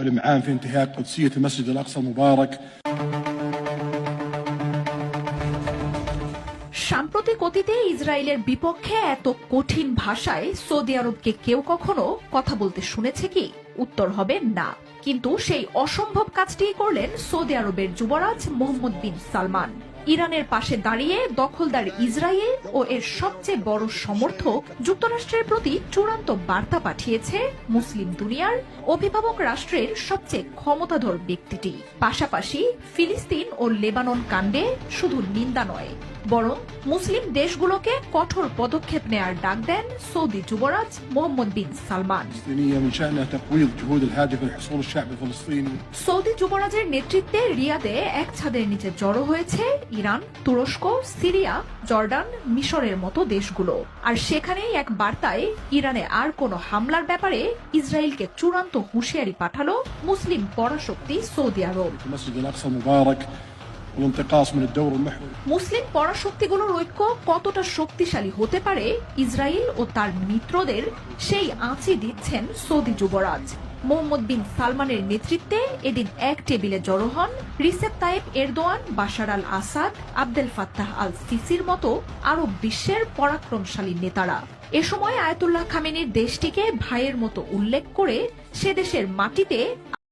الإمعان في انتهاك قدسية المسجد الأقصى المبارك। সাম্প্রতিক অতীতে ইসরায়েলের বিপক্ষে এত কঠিন ভাষায় সৌদি আরবকে কেউ কখনো কথা বলতে শুনেছে কি? উত্তর হবে না। কিন্তু সেই অসম্ভব কাজটি করলেন সৌদি আরবের যুবরাজ মোহাম্মদ বিন সালমান। ইরানের পাশে দাঁড়িয়ে দখলদার ইসরায়েল ও এর সবচেয়ে বড় সমর্থক যুক্তরাষ্ট্রের প্রতি চূড়ান্ত বার্তা পাঠিয়েছে মুসলিম দুনিয়ার অভিভাবক রাষ্ট্রের সবচেয়ে ক্ষমতাধর ব্যক্তিটি। পাশাপাশি ফিলিস্তিন ও লেবানন কাণ্ডে শুধু নিন্দা নয়, বরং মুসলিম দেশগুলোকে কঠোর পদক্ষেপ নেয়ার ডাক দেন সৌদি যুবরাজ মোহাম্মদ বিন সালমান। সৌদি যুবরাজের নেতৃত্বে রিয়াদে এক ছাদের নিচে জড়ো হয়েছে ইরান, তুরস্ক, সিরিয়া, জর্ডান, মিশরের মতো দেশগুলো। আর সেখানেই এক বার্তায় ইরানে আর কোনো হামলার ব্যাপারে ইসরায়েলকে চূড়ান্ত হুঁশিয়ারি পাঠালো মুসলিম পরাশক্তি সৌদি আরব। মুসলিম পরাশক্তিগুলোর ঐক্য কতটা শক্তিশালী হতে পারে ইসরায়েল ও তার মিত্রদের, সেই আঁচি দিচ্ছেন সৌদি যুবরাজ। মোহাম্মদ বিন সালমানের নেতৃত্বে এদিন এক টেবিলে জড়ো হন রিসেপ তাইয়েপ এরদোয়ান, বাশার আল আসাদ, আবদেল ফাত্তাহ আল সিসির মতো আরব বিশ্বের পরাক্রমশালী নেতারা। এ সময় আয়াতুল্লাহ খামেনির দেশটিকে ভাইয়ের মতো উল্লেখ করে সে দেশের মাটিতে